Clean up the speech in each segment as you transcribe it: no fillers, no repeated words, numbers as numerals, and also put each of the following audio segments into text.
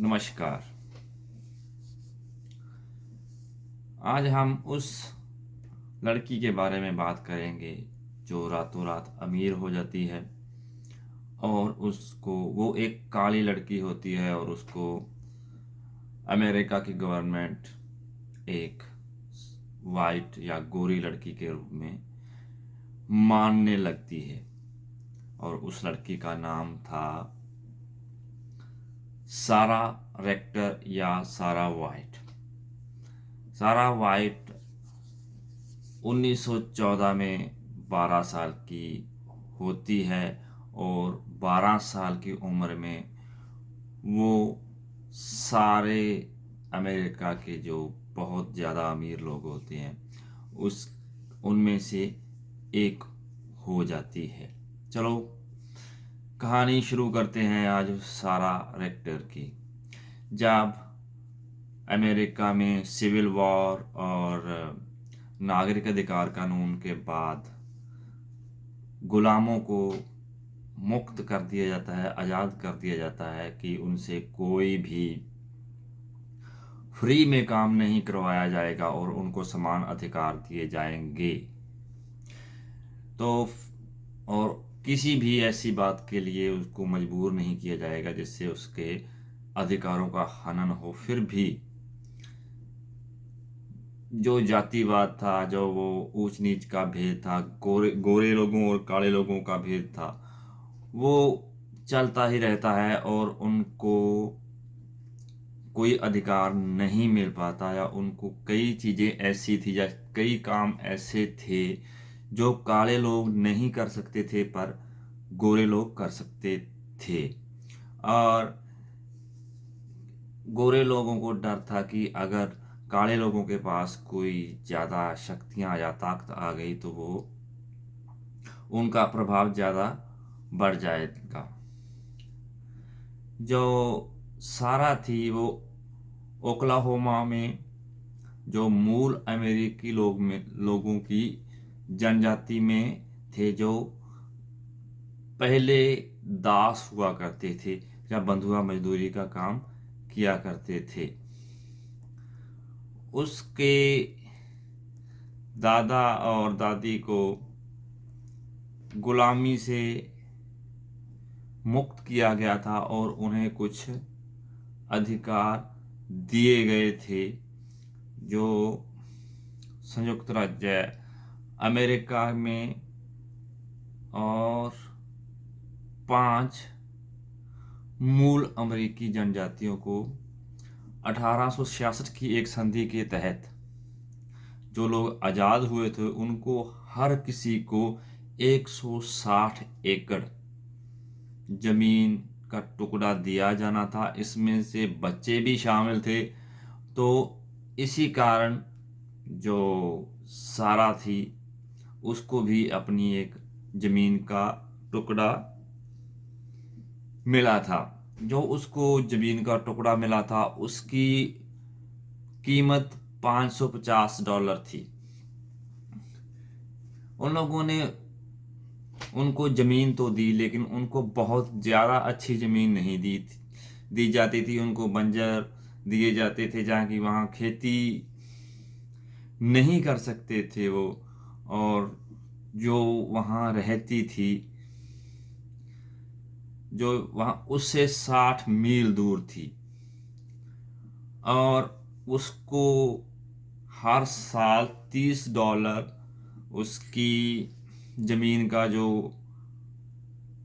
नमस्कार। आज हम उस लड़की के बारे में बात करेंगे जो रातों रात अमीर हो जाती है और उसको वो एक काली लड़की होती है और उसको अमेरिका की गवर्नमेंट एक वाइट या गोरी लड़की के रूप में मानने लगती है और उस लड़की का नाम था सारा रेक्टर या सारा वाइट। सारा वाइट 1914 में 12 साल की होती है और 12 साल की उम्र में वो सारे अमेरिका के जो बहुत ज़्यादा अमीर लोग होते हैं उस उनमें से एक हो जाती है। चलो कहानी शुरू करते हैं आज सारा रेक्टर की। जब अमेरिका में सिविल वॉर और नागरिक अधिकार कानून के बाद गुलामों को मुक्त कर दिया जाता है, आज़ाद कर दिया जाता है कि उनसे कोई भी फ्री में काम नहीं करवाया जाएगा और उनको समान अधिकार दिए जाएंगे। तो और किसी भी ऐसी बात के लिए उसको मजबूर नहीं किया जाएगा जिससे उसके अधिकारों का हनन हो। फिर भी जो जातिवाद था, जो वो ऊंच नीच का भेद था, गोरे गोरे लोगों और काले लोगों का भेद था, वो चलता ही रहता है और उनको कोई अधिकार नहीं मिल पाता या उनको कई चीज़ें ऐसी थी या कई काम ऐसे थे जो काले लोग नहीं कर सकते थे पर गोरे लोग कर सकते थे। और गोरे लोगों को डर था कि अगर काले लोगों के पास कोई ज़्यादा शक्तियाँ या ताकत आ गई तो वो उनका प्रभाव ज़्यादा बढ़ जाएगा। जो सारा थी वो ओक्लाहोमा में जो मूल अमेरिकी लोगों की जनजाति में थे, जो पहले दास हुआ करते थे या बंधुआ मजदूरी का काम किया करते थे। उसके दादा और दादी को गुलामी से मुक्त किया गया था और उन्हें कुछ अधिकार दिए गए थे जो संयुक्त राज्य अमेरिका में और 5 मूल अमेरिकी जनजातियों को 1866 की एक संधि के तहत जो लोग आज़ाद हुए थे उनको हर किसी को 160 एकड़ जमीन का टुकड़ा दिया जाना था। इसमें से बच्चे भी शामिल थे। तो इसी कारण जो सारा थी उसको भी अपनी एक जमीन का टुकड़ा मिला था। जो उसको जमीन का टुकड़ा मिला था उसकी कीमत $550 थी। उन लोगों ने उनको ज़मीन तो दी लेकिन उनको बहुत ज़्यादा अच्छी ज़मीन नहीं दी जाती थी। उनको बंजर दिए जाते थे जहाँ की वहाँ खेती नहीं कर सकते थे वो, और जो वहाँ रहती थी जो वहाँ उससे 60 मील दूर थी और उसको हर साल $30 उसकी ज़मीन का जो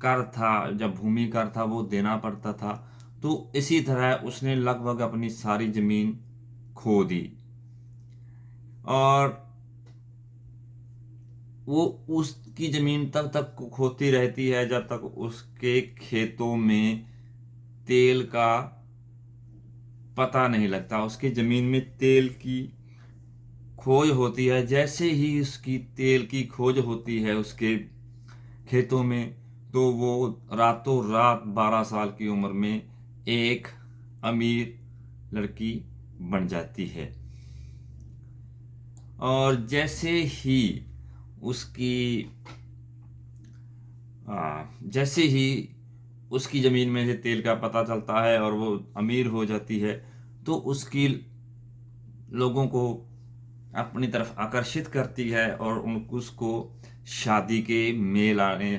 कर था, जब भूमि कर था, वो देना पड़ता था। तो इसी तरह उसने लगभग अपनी सारी ज़मीन खो दी और वो उसकी ज़मीन तब तक खोती रहती है जब तक उसके खेतों में तेल का पता नहीं लगता। उसकी ज़मीन में तेल की खोज होती है। जैसे ही उसकी तेल की खोज होती है उसके खेतों में तो वो रातों रात 12 साल की उम्र में एक अमीर लड़की बन जाती है। और जैसे ही उसकी जैसे ही उसकी ज़मीन में से तेल का पता चलता है और वो अमीर हो जाती है, तो उसकी लोगों को अपनी तरफ आकर्षित करती है और उसको शादी के मेल आने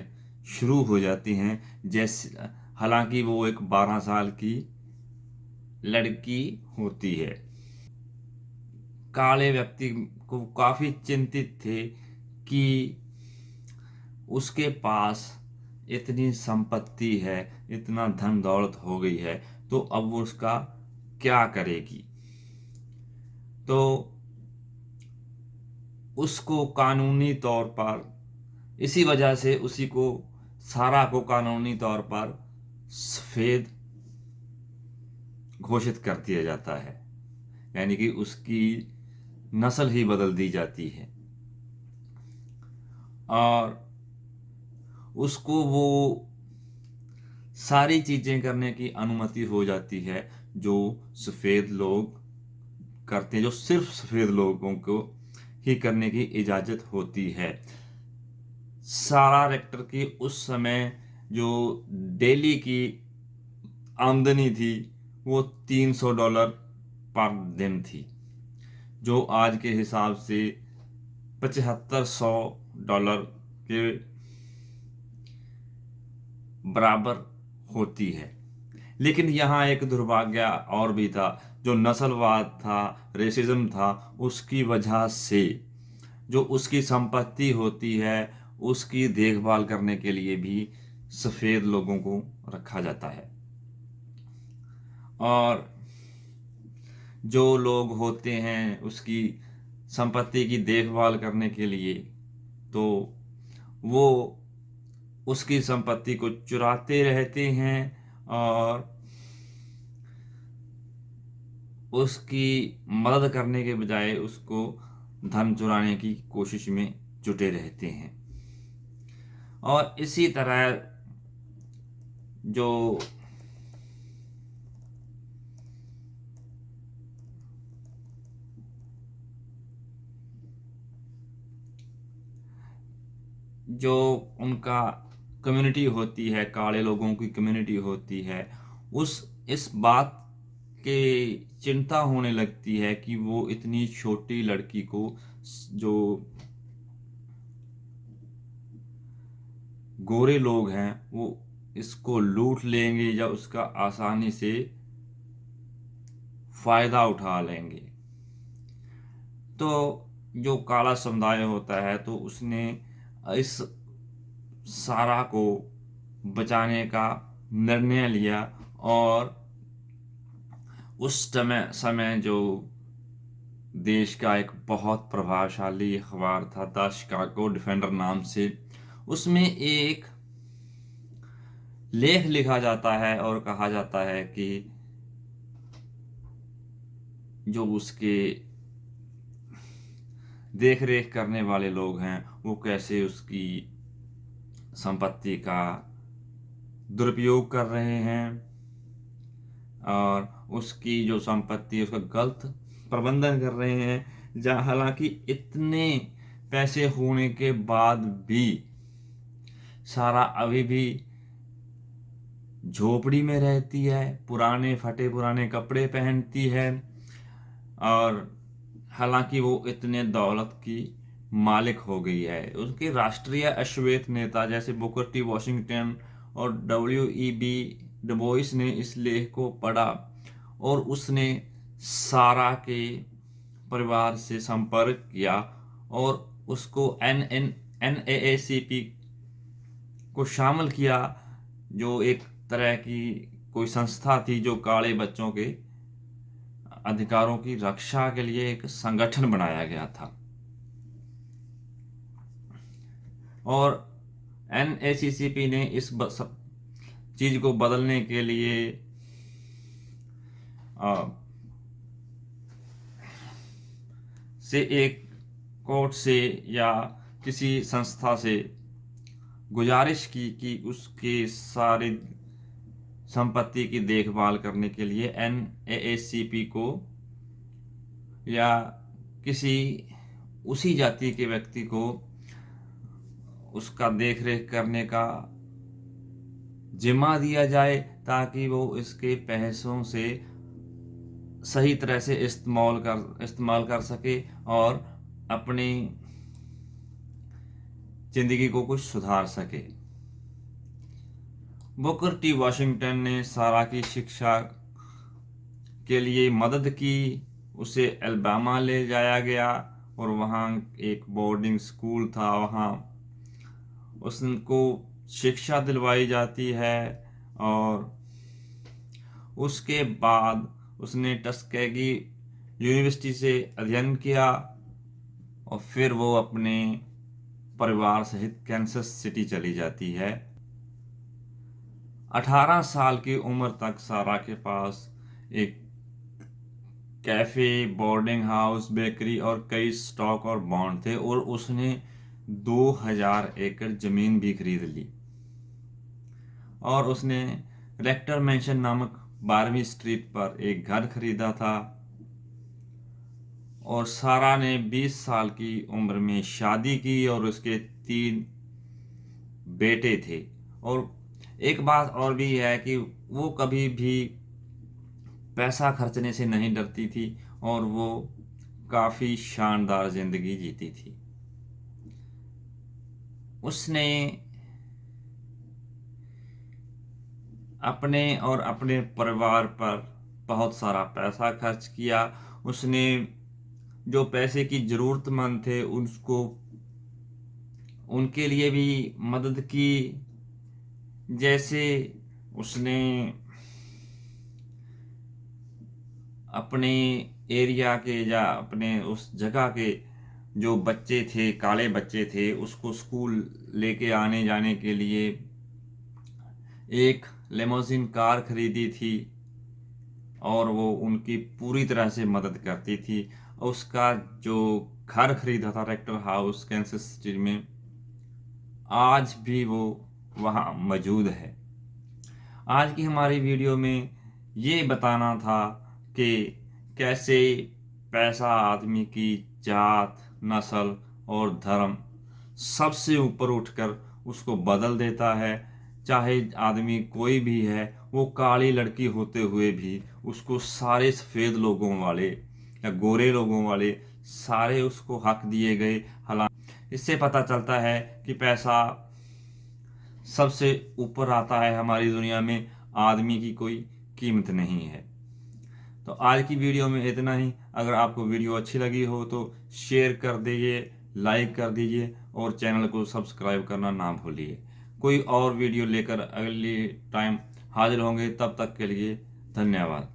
शुरू हो जाती हैं। जैसे हालांकि वो एक 12 साल की लड़की होती है। काले व्यक्ति को काफ़ी चिंतित थे कि उसके पास इतनी संपत्ति है, इतना धन दौलत हो गई है, तो अब वो उसका क्या करेगी। तो उसको कानूनी तौर पर, इसी वजह से उसी को, सारा को कानूनी तौर पर सफ़ेद घोषित कर दिया जाता है, यानी कि उसकी नस्ल ही बदल दी जाती है और उसको वो सारी चीज़ें करने की अनुमति हो जाती है जो सफ़ेद लोग करते हैं, जो सिर्फ सफ़ेद लोगों को ही करने की इजाज़त होती है। सारा रेक्टर की उस समय जो डेली की आमदनी थी वो $300 पर दिन थी, जो आज के हिसाब से $7500 के बराबर होती है। लेकिन यहाँ एक दुर्भाग्य और भी था, जो नस्लवाद था, रेसिज्म था, उसकी वजह से जो उसकी संपत्ति होती है उसकी देखभाल करने के लिए भी सफ़ेद लोगों को रखा जाता है। और जो लोग होते हैं उसकी संपत्ति की देखभाल करने के लिए, तो वो उसकी संपत्ति को चुराते रहते हैं और उसकी मदद करने के बजाय उसको धन चुराने की कोशिश में जुटे रहते हैं। और इसी तरह जो जो उनका कम्युनिटी होती है, काले लोगों की कम्युनिटी होती है, उस इस बात के चिंता होने लगती है कि वो इतनी छोटी लड़की को, जो गोरे लोग हैं, वो इसको लूट लेंगे या उसका आसानी से फ़ायदा उठा लेंगे। तो जो काला समुदाय होता है तो उसने इस सारा को बचाने का निर्णय लिया और उस समय जो देश का एक बहुत प्रभावशाली अखबार था द शिकागो डिफेंडर नाम से, उसमें एक लेख लिखा जाता है और कहा जाता है कि जो उसके देख रेख करने वाले लोग हैं वो कैसे उसकी संपत्ति का दुरुपयोग कर रहे हैं और उसकी जो संपत्ति है उसका गलत प्रबंधन कर रहे हैं। जहाँ हालांकि इतने पैसे होने के बाद भी सारा अभी भी झोपड़ी में रहती है, पुराने फटे पुराने कपड़े पहनती है और हालांकि वो इतने दौलत की मालिक हो गई है। उसके राष्ट्रीय अश्वेत नेता जैसे बुकर टी वॉशिंगटन और W.E.B. डुबोइस ने इस लेख को पढ़ा और उसने सारा के परिवार से संपर्क किया और उसको NAACP को शामिल किया, जो एक तरह की कोई संस्था थी जो काले बच्चों के अधिकारों की रक्षा के लिए एक संगठन बनाया गया था। और NAACP ने इस चीज़ को बदलने के लिए से एक कोर्ट से या किसी संस्था से गुजारिश की कि उसके सारी संपत्ति की देखभाल करने के लिए NAACP को या किसी उसी जाति के व्यक्ति को उसका देख रेख करने का जिम्मा दिया जाए ताकि वो इसके पैसों से सही तरह से इस्तेमाल कर सके और अपनी जिंदगी को कुछ सुधार सके। बुकर टी वॉशिंगटन ने सारा की शिक्षा के लिए मदद की। उसे अल्बामा ले जाया गया और वहाँ एक बोर्डिंग स्कूल था, वहाँ उसको शिक्षा दिलवाई जाती है। और उसके बाद उसने टस्केगी यूनिवर्सिटी से अध्ययन किया और फिर वो अपने परिवार सहित कैंसस सिटी चली जाती है। 18 साल की उम्र तक सारा के पास एक कैफे, बोर्डिंग हाउस, बेकरी और कई स्टॉक और बॉन्ड थे और उसने 2000 एकड़ जमीन भी खरीद ली। और उसने रेक्टर मैंशन नामक 12वीं स्ट्रीट पर एक घर खरीदा था। और सारा ने 20 साल की उम्र में शादी की और उसके 3 बेटे थे। और एक बात और भी है कि वो कभी भी पैसा खर्चने से नहीं डरती थी और वो काफ़ी शानदार जिंदगी जीती थी। उसने अपने और अपने परिवार पर बहुत सारा पैसा खर्च किया। उसने जो पैसे की ज़रूरतमंद थे उसको उनके लिए भी मदद की। जैसे उसने अपने एरिया के या अपने उस जगह के जो बच्चे थे, काले बच्चे थे, उसको स्कूल लेके आने जाने के लिए एक लेमोजिन कार खरीदी थी और वो उनकी पूरी तरह से मदद करती थी। उसका जो घर खरीदा था रेक्टर हाउस कैंसस सिटी में, आज भी वो वहाँ मौजूद है। आज की हमारी वीडियो में ये बताना था कि कैसे पैसा आदमी की जात, नस्ल और धर्म सबसे ऊपर उठकर उसको बदल देता है। चाहे आदमी कोई भी है, वो काली लड़की होते हुए भी उसको सारे सफ़ेद लोगों वाले या गोरे लोगों वाले सारे उसको हक दिए गए। हालांकि इससे पता चलता है कि पैसा सबसे ऊपर आता है हमारी दुनिया में, आदमी की कोई कीमत नहीं है। तो आज की वीडियो में इतना ही। अगर आपको वीडियो अच्छी लगी हो तो शेयर कर दीजिए, लाइक कर दीजिए और चैनल को सब्सक्राइब करना ना भूलिए। कोई और वीडियो लेकर अगली टाइम हाजिर होंगे, तब तक के लिए धन्यवाद।